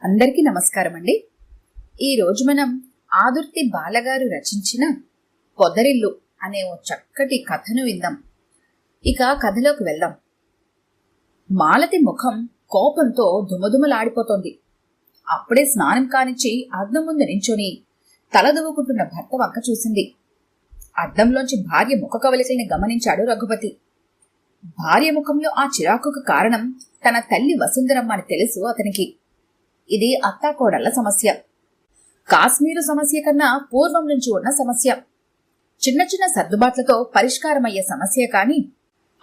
అందరికీ నమస్కారం అండి. ఈరోజు మనం ఆదుర్తి బాలగారు రచించిన పొదరిల్లు అనే ఓ చక్కటి కథను విందాం. ఇక కథలోకి వెళ్దాం. మాలతి ముఖం కోపంతో దుమదుమలాడిపోతోంది. అప్పుడే స్నానం కానిచ్చి అద్దం ముందు నించొని తలదువ్వుకుంటున్న భర్త వంక చూసింది. అద్దంలోంచి భార్య ముఖ కవలికల్ని గమనించాడు రఘుపతి. భార్య ముఖంలో ఆ చిరాకుకు కారణం తన తల్లి వసుంధరమ్మ అని తెలుసు అతనికి. ఇది అత్తాకోడళ్ల సమస్య. కాశ్మీరు సమస్య కన్నా పూర్వం నుంచి ఉన్న సమస్య. చిన్న చిన్న సర్దుబాట్లతో పరిష్కారమయ్యే సమస్య కాని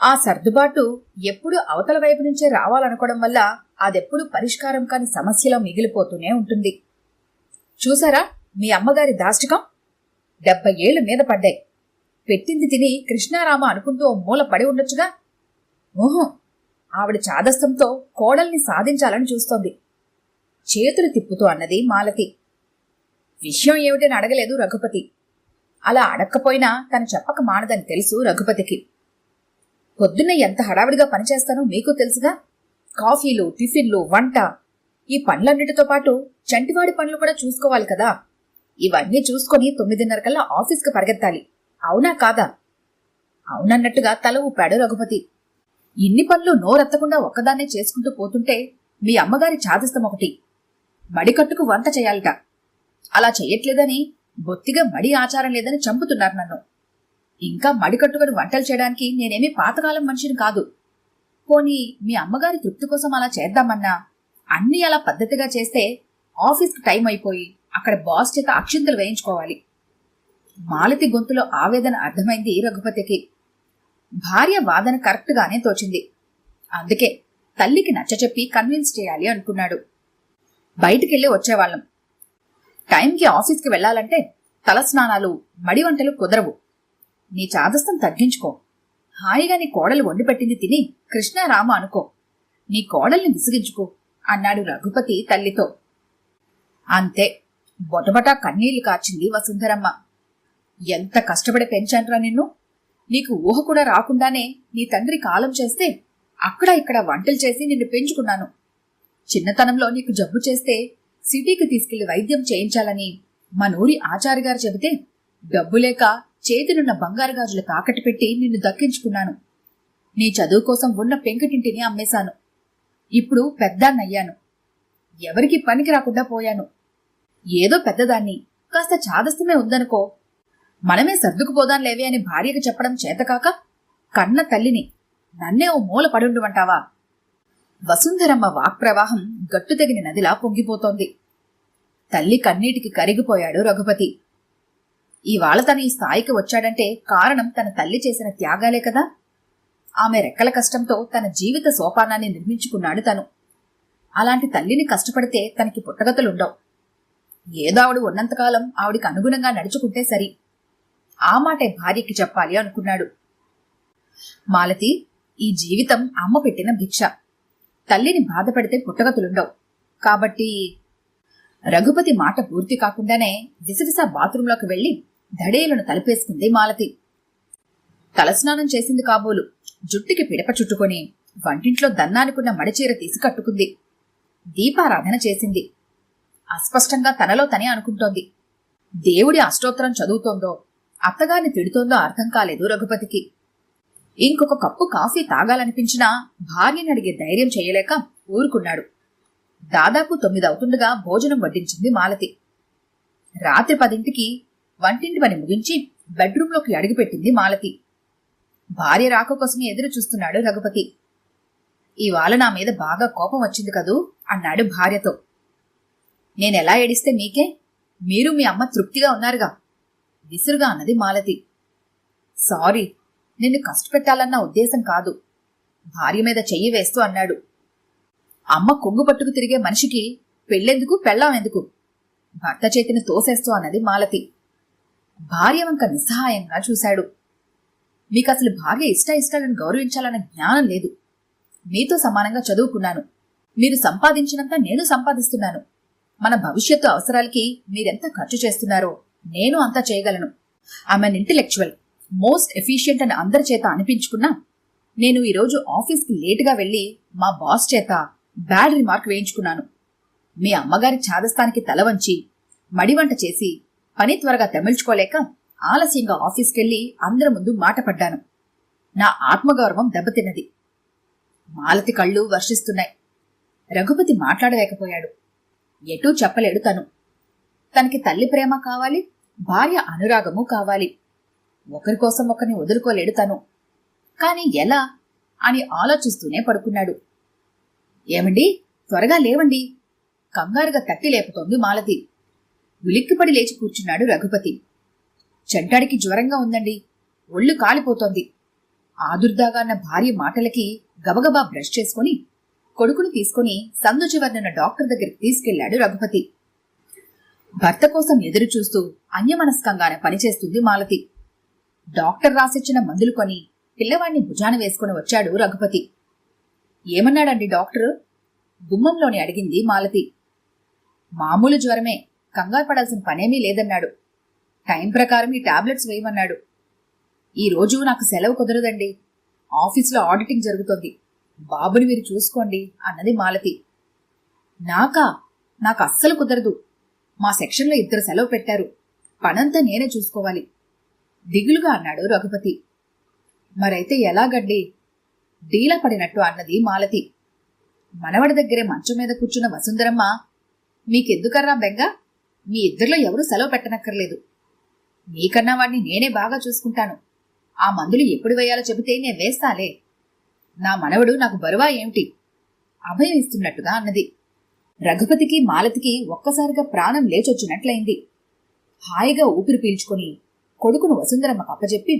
ఆ సర్దుబాటు ఎప్పుడు అవతల వైపు నుంచే రావాలనుకోవడం వల్ల అదెప్పుడు పరిష్కారం కాని సమస్యలో మిగిలిపోతూనే ఉంటుంది. చూసారా మీ అమ్మగారి దాష్టికం? 70 ఏళ్లు మీద పడ్డాయి. పెట్టింది తిని కృష్ణారామ అనుకుంటూ ఓ మూల పడి ఉండొచ్చుగా. ఊహం, ఆవిడ చాదస్తంతో కోడల్ని సాధించాలని చూస్తోంది. చేతులు తిప్పుతూ అన్నది మాలతి. విషయం ఏమిటని అడగలేదు రఘుపతి. అలా అడక్కపోయినా తను చెప్పక మానదని తెలుసు రఘుపతికి. పొద్దున్న ఎంత హడావిడిగా పనిచేస్తానో మీకు తెలుసుగా. కాఫీలు, టిఫిన్లు, వంట, ఈ పనులన్నిటితో పాటు చంటివాడి పనులు కూడా చూసుకోవాలి కదా. ఇవన్నీ చూసుకొని 9:30 కల్లా ఆఫీస్కి పరిగెత్తాలి. అవునా కాదా? అవునన్నట్టుగా తల ఊపాడు రఘుపతి. ఇన్ని పనులు నోరెత్తకుండా ఒక్కదాన్నే చేసుకుంటూ పోతుంటే మీ అమ్మగారి చాదస్తం ఒకటి. మడికట్టుకు వంట చేయాలట. అలా చెయ్యట్లేదని, బొత్తిగా మడి ఆచారం లేదని చంపుతున్నారు నన్ను. ఇంకా మడికట్టుకుని వంటలు చేయడానికి నేనేమీ పాతకాలం మనిషిని కాదు. పోనీ మీ అమ్మగారి తృప్తి కోసం అలా చేద్దామన్నా అన్నీ అలా పద్ధతిగా చేస్తే ఆఫీస్కి టైం అయిపోయి అక్కడ బాస్ చేత అక్షింతలు వేయించుకోవాలి. మాలతి గొంతులో ఆవేదన అర్థమైంది రఘుపతికి. భార్య వాదన కరెక్ట్గానే తోచింది. అందుకే తల్లికి నచ్చచెప్పి కన్విన్స్ చేయాలి అనుకున్నాడు. బయటికెళ్ళి వచ్చేవాళ్ళం. టైంకి ఆఫీస్కి వెళ్లాలంటే తలస్నానాలు, మడి వంటలు కుదరవు. నీ చాదస్తం తగ్గించుకో. హాయిగా నీ కోడలు వండి పెట్టింది తిని కృష్ణారామ అనుకో. నీ కోడల్ని విసిగించుకో అన్నాడు రఘుపతి తల్లితో. అంతే, బొటబటా కన్నీళ్లు కార్చింది వసుంధరమ్మ. ఎంత కష్టపడి పెంచాన్రా నిన్ను. నీకు ఊహ కూడా రాకుండానే నీ తండ్రి కాలం చేస్తే అక్కడ ఇక్కడ వంటలు చేసి నిన్ను పెంచుకున్నాను. చిన్నతనంలో నీకు జబ్బు చేస్తే సిటీకి తీసుకెళ్లి వైద్యం చేయించాలని మనూరి ఆచార్యగారు చెబితే డబ్బు లేక చేతినున్న బంగారు గాజులు తాకట్టు పెట్టి నిన్ను దక్కించుకున్నాను. నీ చదువు కోసం ఉన్న పెంకుటింటిని అమ్మేశాను. ఇప్పుడు పెద్దాన్నయ్యాను. ఎవరికి పనికి రాకుండా పోయాను. ఏదో పెద్దదాన్ని, కాస్త చాదస్తమే ఉందనుకో. మనమే సర్దుకుపోదాంలేవే అని భార్యకు చెప్పడం చేతకాక కన్న తల్లిని నన్నే ఓ మూల పడుండువంటావా? వసుంధరమ్మ వాక్ప్రవాహం గట్టు తెగిన నదిలా పొంగిపోతోంది. తల్లి కన్నీటికి కరిగిపోయాడు రఘుపతి. ఇవాళ తన ఈ స్థాయికి వచ్చాడంటే కారణం తన తల్లి చేసిన త్యాగాలే కదా. ఆమె రెక్కల కష్టంతో తన జీవిత సోపానాన్ని నిర్మించుకున్నాడు తను. అలాంటి తల్లిని కష్టపడితే తనకి పుట్టగతులుండవు. ఏదో ఆవిడ ఉన్నంతకాలం ఆవిడికి అనుగుణంగా నడుచుకుంటే సరి. ఆ మాటే భార్యకి చెప్పాలి అనుకున్నాడు. మాలతి, ఈ జీవితం అమ్మ పెట్టిన భిక్ష. తల్లిని బాధపడితే పుట్టగతులుండవు. కాబట్టి రఘుపతి మాట పూర్తి కాకుండానే విసవిస బాత్రూంలోకి వెళ్లి ధడేలను తలుపేసుకుంది మాలతి. తలస్నానం చేసింది కాబోలు. జుట్టుకి పిడప చుట్టుకొని వంటింట్లో దన్నానుకున్న మడిచీర తీసి కట్టుకుంది. దీపారాధన చేసింది. అస్పష్టంగా తనలో తనే అనుకుంటోంది. దేవుడి అష్టోత్తరం చదువుతోందో అత్తగారిని తిడుతోందో అర్థం కాలేదు రఘుపతికి. ఇంకొక కప్పు కాఫీ తాగాలనిపించినా భార్యని అడిగే ధైర్యం చేయలేక ఊరుకున్నాడు. దాదాపు 9 అవుతుండగా భోజనం వడ్డించింది మాలతి. రాత్రి 10ంటికి వంటింటి పని ముగించి బెడ్రూంలోకి అడుగుపెట్టింది మాలతి. భార్య రాక కోసమే ఎదురు చూస్తున్నాడు రఘుపతి. ఇవాళ నా మీద బాగా కోపం వచ్చింది కదూ అన్నాడు భార్యతో. నేనెలా ఏడిస్తే మీకే? మీరు మీ అమ్మ తృప్తిగా ఉన్నారుగా విసురుగా అన్నది మాలతి. సారీ, నిన్ను కష్టపెట్టాలన్న ఉద్దేశం కాదు భార్య మీద చెయ్యి వేస్తూ అన్నాడు. అమ్మ కొంగు పట్టుకు తిరిగే మనిషికి పెళ్ళెందుకు, పెళ్ళాం ఎందుకు? భర్త చేతిని తోసేస్తూ అన్నది మాలతి. భార్య వంక నిస్సహాయంగా చూశాడు. మీకసలు భార్య ఇష్టాలను గౌరవించాలన్న జ్ఞానం లేదు. మీతో సమానంగా చదువుకున్నాను. మీరు సంపాదించినంత నేను సంపాదిస్తున్నాను. మన భవిష్యత్తు అవసరాలకి మీరెంత ఖర్చు చేస్తున్నారో నేను అంతా చేయగలను. ఐఎమ్ ఇంటెలెక్చువల్, మోస్ట్ ఎఫిషియెంట్ అని అందరి చేత అనిపించుకున్నా నేను ఈరోజు ఆఫీస్కి లేటుగా వెళ్లి మా బాస్ చేత బ్యాడ్ రిమార్క్ వేయించుకున్నాను. మీ అమ్మగారి ఛాదస్థానికి తల వంచి మడివంట చేసి పని త్వరగా తెమిల్చుకోలేక ఆలస్యంగా ఆఫీస్కెళ్లి అందరి ముందు మాట పడ్డాను. నా ఆత్మగౌరవం దెబ్బతిన్నది. మాలతి కళ్ళు వర్షిస్తున్నాయి. రఘుపతి మాట్లాడలేకపోయాడు. ఎటూ చెప్పలేడు తను. తనకి తల్లి ప్రేమ కావాలి, భార్య అనురాగము కావాలి. ఒకరికోసం ఒకరిని వదులుకోలేడు తను. కాని ఎలా అని ఆలోచిస్తూనే పడుకున్నాడు. ఏమండి, త్వరగా లేవండి, కంగారుగా తట్టి లేపుతోంది మాలతి. ఉలిక్కిపడి లేచి కూర్చున్నాడు రఘుపతి. చెంటాడికి జ్వరంగా ఉందండి, ఒళ్ళు కాలిపోతోంది. ఆదుర్దాగా అన్న భార్య మాటలకి గబగబా బ్రష్ చేసుకుని కొడుకుని తీసుకుని సందు చివరనున్న డాక్టర్ దగ్గరికి తీసుకెళ్లాడు రఘుపతి. భర్త కోసం ఎదురు చూస్తూ అన్యమనస్కంగానే పనిచేస్తుంది మాలతి. డాక్టర్ రాసిచ్చిన మందులు కొని పిల్లవాణ్ణి భుజాన వేసుకుని వచ్చాడు రఘుపతి. ఏమన్నాడండి డాక్టరు? గుమ్మంలోని అడిగింది మాలతి. మామూలు జ్వరమే, కంగారు పడాల్సిన పనేమీ లేదన్నాడు. టైం ప్రకారం ఈ టాబ్లెట్స్ వేయమన్నాడు. ఈ రోజు నాకు సెలవు కుదరదండి, ఆఫీసులో ఆడిటింగ్ జరుగుతోంది, బాబుని మీరు చూసుకోండి అన్నది మాలతి. నాకు అస్సలు కుదరదు. మా సెక్షన్లో 2 సెలవు పెట్టారు, పనంతా నేనే చూసుకోవాలి దిగులుగా అన్నాడు రఘుపతి. మరైతే ఎలాగండి? డీలా పడినట్టు అన్నది మాలతి. మనవడి దగ్గరే మంచం మీద కూర్చున్న వసుంధరమ్మ, మీకెందుకర్రా బెంగ, మీ ఇద్దరిలో ఎవరూ సెలవు పెట్టనక్కర్లేదు, మీకన్నా వాడిని నేనే బాగా చూసుకుంటాను, ఆ మందులు ఎప్పుడు వేయాలో చెబితే నేను వేస్తాలే, నా మనవడు నాకు బరువా ఏమిటి అభయం ఇస్తున్నట్టుగా అన్నది. రఘుపతికి మాలతికి ఒక్కసారిగా ప్రాణం లేచొచ్చినట్లయింది. హాయిగా ఊపిరి పీల్చుకుని కొడుకును వసుంధరమ్మకు అప్పచెప్పి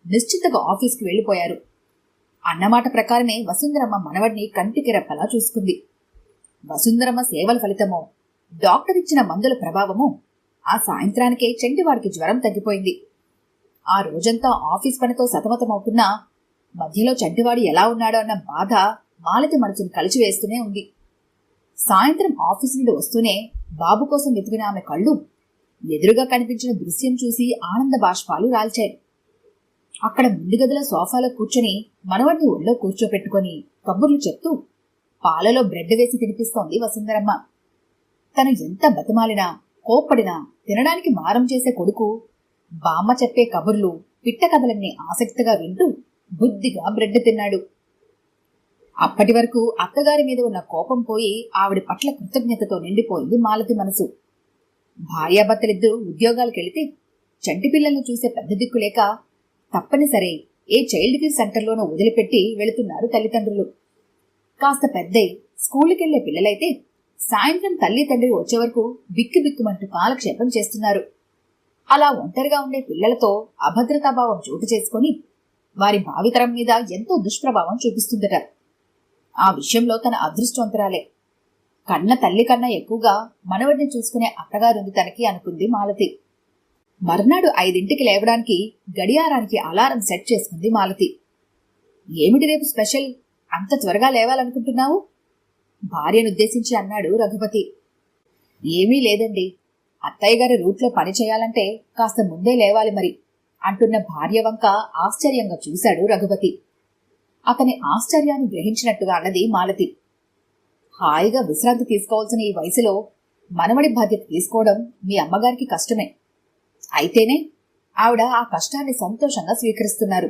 నిశ్చితగా ఆఫీస్కి వెళ్లిపోయారు. అన్నమాట ప్రకారమే వసుంధరమ్మ మనవడిని కంటికి రెప్పలా చూసుకుంది. వసుంధరమ్మ సేవల ఫలితమో, డాక్టర్ ఇచ్చిన మందుల ప్రభావమో ఆ సాయంత్రానికే చెంటివాడికి జ్వరం తగ్గిపోయింది. ఆ రోజంతా ఆఫీస్ పనితో సతమతమవుతున్నా మధ్యలో చంటివాడు ఎలా ఉన్నాడో అన్న బాధ మాలతి మనసును కలిచివేస్తూనే ఉంది. సాయంత్రం ఆఫీస్ నుండి వస్తూనే బాబు కోసం వెతికిన ఆమె కళ్ళు ఎదురుగా కనిపించిన దృశ్యం చూసి ఆనంద బాష్పాలు రాల్చాయి. అక్కడ ముందు గదిలో సోఫాలో కూర్చొని మనవడిని ఒళ్ళో కూర్చోపెట్టుకుని కబుర్లు చెప్తూ పాలలో బ్రెడ్ వేసి తినిపిస్తోంది వసుంధరమ్మ. తను ఎంత బతిమాలినా కోప్పడినా తినడానికి మారం చేసే కొడుకు బామ్మ చెప్పే కబుర్లు పిట్ట కథలన్నీ ఆసక్తిగా వింటూ బుద్ధిగా బ్రెడ్ తిన్నాడు. అప్పటి వరకు అత్తగారి మీద ఉన్న కోపం పోయి ఆవిడ పట్ల కృతజ్ఞతతో నిండిపోయింది మాలతి మనసు. భార్యాభర్తలిద్దరూ ఉద్యోగాలకెళితే చంటి పిల్లల్ని చూసే పెద్ద దిక్కు లేక తప్పనిసరి ఏ చైల్డ్ కేర్ సెంటర్లోనూ వదిలిపెట్టి వెళుతున్నారు తల్లిదండ్రులు. కాస్త పెద్దై స్కూలుకెళ్లే పిల్లలైతే సాయంత్రం తల్లి తండ్రి వచ్చే వరకు బిక్కుబిక్కుమంటూ కాలక్షేపం చేస్తున్నారు. అలా ఒంటరిగా ఉండే పిల్లలతో అభద్రతాభావం చోటు చేసుకుని వారి భావితరం మీద ఎంతో దుష్ప్రభావం చూపిస్తుందట. ఆ విషయంలో తన అదృష్టవంతురాలే. కన్న తల్లి కన్నా ఎక్కువగా మనవడిని చూసుకునే అత్తగారుంది తనకి అనుకుంది మాలతి. మర్నాడు 5ంటికి లేవడానికి గడియారానికి అలారం సెట్ చేసుకుంది మాలతి. ఏమిటి రేపు స్పెషల్, అంత త్వరగా లేవాలనుకుంటున్నావు? భార్యనుద్దేశించి అన్నాడు రఘుపతి. ఏమీ లేదండి, అత్తయ్య గారి రూట్లో పని చేయాలంటే కాస్త ముందే లేవాలి మరి అంటున్న భార్య వంక ఆశ్చర్యంగా చూశాడు రఘుపతి. అతని ఆశ్చర్యాన్ని గ్రహించినట్టుగా అన్నది మాలతి. హాయిగా విశ్రాంతి తీసుకోవాల్సిన ఈ వయసులో మనవడి బాధ్యత తీసుకోవడం మీ అమ్మగారికి కష్టమే. అయితేనే ఆవిడ ఆ కష్టాన్ని సంతోషంగా స్వీకరిస్తున్నారు.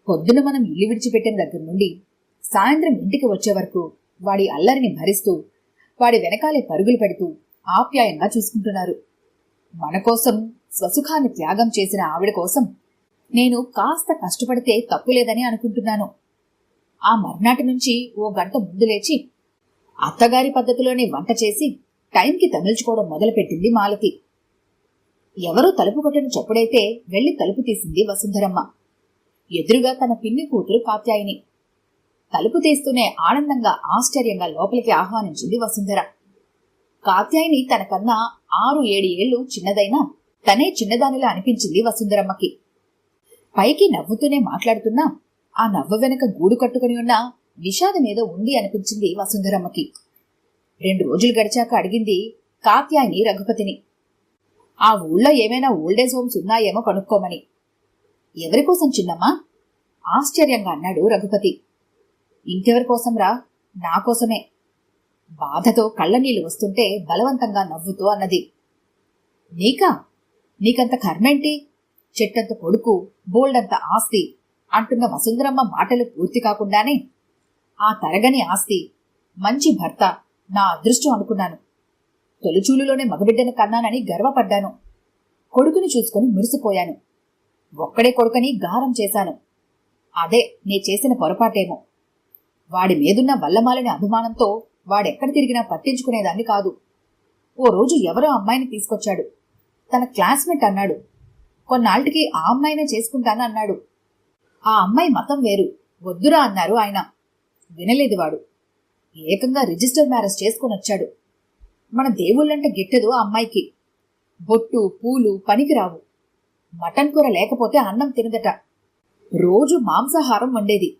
పొద్దున మనం ఇల్లు విడిచిపెట్టిన దగ్గర నుండి సాయంత్రం ఇంటికి వచ్చే వరకు వాడి అల్లరిని భరిస్తూ వాడి వెనకాలే పరుగులు పెడుతూ ఆప్యాయంగా చూసుకుంటున్నారు. మన కోసం స్వసుఖాన్ని త్యాగం చేసిన ఆవిడ కోసం నేను కాస్త కష్టపడితే తప్పులేదని అనుకుంటున్నాను. ఆ మర్నాటి నుంచి ఓ గంట ముందు లేచి అత్తగారి పద్ధతిలోనే వంట చేసి టైంకి తమిల్చుకోవడం మొదలుపెట్టింది మాలతి. ఎవరూ తలుపు కొట్టని చప్పుడైతే వెళ్లి తలుపు తీసింది వసుంధరమ్మ. ఎదురుగా తన పిన్ని కూతురు కాత్యాయిని. తలుపు తీస్తూనే ఆనందంగా ఆశ్చర్యంగా లోపలికి ఆహ్వానించింది వసుంధర. కాత్యాయిని తనకన్నా 6-7 ఏళ్లు చిన్నదైనా తనే చిన్నదానిలా అనిపించింది వసుంధరమ్మకి. పైకి నవ్వుతూనే మాట్లాడుతున్నా ఆ నవ్వు వెనక గూడు కట్టుకుని ఉన్న విషాదమేదో ఉంది అనిపించింది వసుంధరమ్మకి. 2 రోజులు గడిచాక అడిగింది కాత్యాయిని రఘుపతిని, ఆ ఊళ్ళో ఏమైనా ఓల్డేజ్ హోమ్స్ ఉన్నాయేమో కనుక్కోమని. ఎవరికోసం చిన్నమ్మా? ఆశ్చర్యంగా అన్నాడు రఘుపతి. ఇంకెవరికోసం రా, నాకోసమే. బాధతో కళ్ళనీళ్లు వస్తుంటే బలవంతంగా నవ్వుతూ అన్నది. నీకంత కర్మేంటి? చెట్టంత కొడుకు, బోల్డంత ఆస్తి అంటున్న వసుంధరమ్మ మాటలు పూర్తి కాకుండానే, ఆ తరగని ఆస్తి, మంచి భర్త నా అదృష్టం అనుకున్నాను. తొలిచూలులోనే మగబిడ్డను కన్నానని గర్వపడ్డాను. కొడుకుని చూసుకుని మురిసిపోయాను. ఒక్కడే కొడుకని గారం చేశాను. అదే నే చేసిన పొరపాటేమో. వాడి మీదున్న వల్లమాలని అభిమానంతో వాడెక్కడ తిరిగినా పట్టించుకునేదాన్ని కాదు. ఓ రోజు ఎవరో అమ్మాయిని తీసుకొచ్చాడు. తన క్లాస్మేట్ అన్నాడు. కొన్నాళ్ళకి ఆ అమ్మాయినే చేసుకుంటాను అన్నాడు. ఆ అమ్మాయి మతం వేరు, వద్దురా అన్నారు ఆయన. వినలేదు వాడు. ఏకంగా రిజిస్టర్ మ్యారేజ్ చేసుకునొచ్చాడు. మన దేవుళ్ళంటే గిట్టదు ఆ అమ్మాయికి. బొట్టు పూలు పనికిరావు. మటన్ కూర లేకపోతే అన్నం తినదట. రోజు మాంసాహారం వండేది.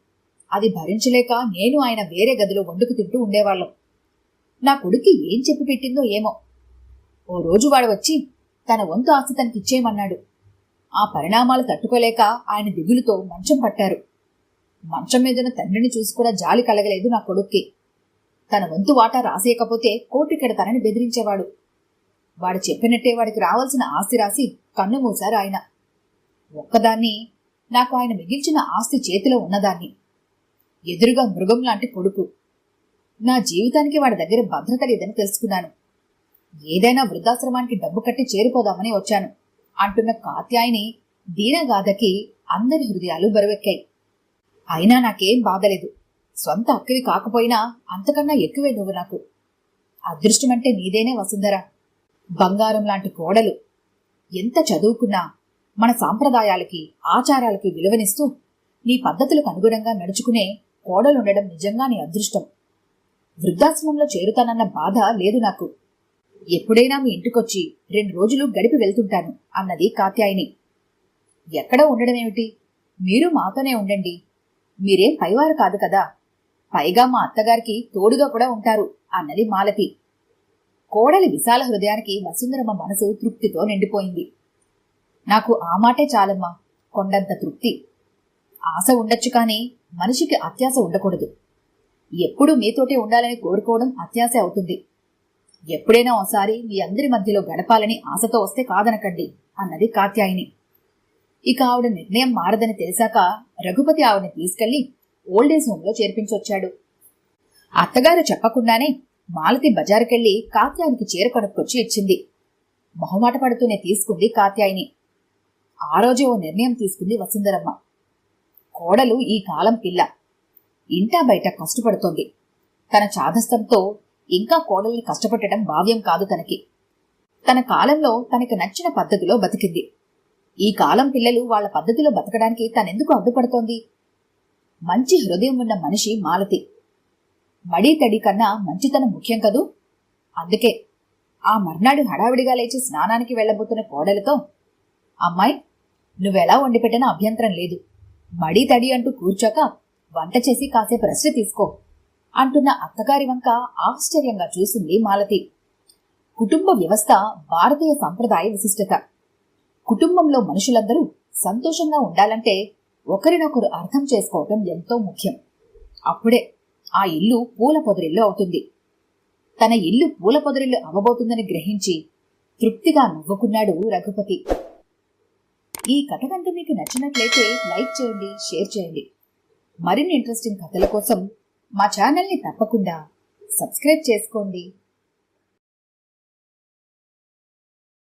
అది భరించలేక నేను ఆయన వేరే గదిలో వండుకు తింటూ ఉండేవాళ్ళం. నా కొడుక్కి ఏం చెప్పి పెట్టిందో ఏమో. ఓ రోజు వాడు వచ్చి తన వంతు ఆస్తి తనకిచ్చేయమన్నాడు. ఆ పరిణామాలు తట్టుకోలేక ఆయన దిగులుతో మంచం పట్టారు. మంచం మీదున్న తండ్రిని చూసి కూడా జాలి కలగలేదు నా కొడుక్కి. తన వంతు వాటా రాసేయకపోతే కోర్టుకెడతానని బెదిరించేవాడు. వాడు చెప్పినట్టే వాడికి రావాల్సిన ఆస్తి రాసి కన్ను మూశారు ఆయన. ఒక్కదాన్ని, నాకు ఆయన మిగిల్చిన ఆస్తి చేతిలో ఉన్నదాన్ని. ఎదురుగా మృగం లాంటి కొడుకు. నా జీవితానికి వాడి దగ్గర భద్రత లేదని తెలుసుకున్నాను. ఏదైనా వృద్ధాశ్రమానికి డబ్బు కట్టి చేరిపోదామని వచ్చాను అంటున్న కాత్యాయిని దీనగాథకి అందరి హృదయాలు బరువెక్కాయి. అయినా నాకేం బాధలేదు. స్వంత అక్కవి కాకపోయినా అంతకన్నా ఎక్కువే నువ్వు నాకు. అదృష్టమంటే నీదేనే వసుంధర. బంగారం లాంటి కోడలు. ఎంత చదువుకున్నా మన సాంప్రదాయాలకి ఆచారాలకి విలువనిస్తూ నీ పద్ధతులకు అనుగుణంగా నడుచుకునే కోడలుండడం నిజంగా నీ అదృష్టం. వృద్ధాశ్రమంలో చేరుతానన్న బాధ లేదు నాకు. ఎప్పుడైనా మీ ఇంటికొచ్చి 2 రోజులు గడిపి వెళ్తుంటాను అన్నది కాత్యాయిని. ఎక్కడ ఉండడమేమిటి? మీరు మాతోనే ఉండండి. మీరేం పైవారు కాదు కదా. పైగా మా అత్తగారికి తోడుగా కూడా ఉంటారు అన్నది మాలతి. కోడలి విశాల హృదయానికి వసుంధరమ్మ మనసు తృప్తితో నిండిపోయింది. నాకు ఆ మాటే చాలమ్మా, కొండంత తృప్తి. ఆశ ఉండొచ్చు కానీ మనిషికి అత్యాశ ఉండకూడదు. ఎప్పుడూ మీతోటే ఉండాలని కోరుకోవడం అత్యాశ అవుతుంది. ఎప్పుడైనా ఓసారి మీ అందరి మధ్యలో గడపాలని ఆశతో వస్తే కాదనకండి అన్నది కాత్యాయిని. ఇక ఆవిడ నిర్ణయం మారదని తెలిసాక రఘుపతి ఆవిడని తీసుకెళ్లి ఓల్డేజ్ హోంలో చేర్పించొచ్చాడు. అత్తగారు చెప్పకుండానే మాలతి బజారుకెళ్లి కాత్యాయినికి చీర కొనుక్కొచ్చి ఇచ్చింది. మొహమాట పడుతూనే తీసుకుంది కాత్యాయిని. ఆ రోజే ఓ నిర్ణయం తీసుకుంది వసుంధరమ్మ. కోడలు ఈ కాలం పిల్ల. ఇంటా బయట కష్టపడుతోంది. తన చాదస్తంతో ఇంకా కోడల్ని కష్టపెట్టడం భావ్యం కాదు తనకి. తన కాలంలో తనకి నచ్చిన పద్ధతిలో బతికింది. ఈ కాలం పిల్లలు వాళ్ల పద్ధతిలో బతకడానికి తనెందుకు అడ్డుపడుతోంది? మంచి హృదయం ఉన్న మనిషి మాలతి. మడీ తడి కన్నా మంచితనం ముఖ్యం కదూ. అందుకే ఆ మర్నాడు హడావిడిగా లేచి స్నానానికి వెళ్లబోతున్న కోడలతో, అమ్మాయి, నువ్వెలా వండిపెట్టినా అభ్యంతరం లేదు. మడీ తడి అంటూ కూర్చోక వంట చేసి కాసేపు రెస్ట్ తీసుకో అంటున్న అత్తగారి వంక ఆశ్చర్యంగా చూసింది మాలతి. కుటుంబ వ్యవస్థ భారతీయ సంప్రదాయ విశిష్టత. కుటుంబంలో మనుషులందరూ సంతోషంగా ఉండాలంటే ఒకరినొకరు అర్థం చేసుకోవటం ఎంతో ముఖ్యం. అప్పుడే ఆ ఇల్లు పూల పొదరిల్లు అవుతుంది. తన ఇల్లు పూల పొదరిల్లు అవ్వబోతుందని గ్రహించి తృప్తిగా నవ్వుకున్నాడు రఘుపతి. ఈ కథ కనుక మీకు నచ్చినట్లయితే లైక్ చేయండి, షేర్ చేయండి. మరిన్ని ఇంట్రెస్టింగ్ కథల కోసం మా ఛానల్ని తప్పకుండా సబ్స్క్రైబ్ చేసుకోండి.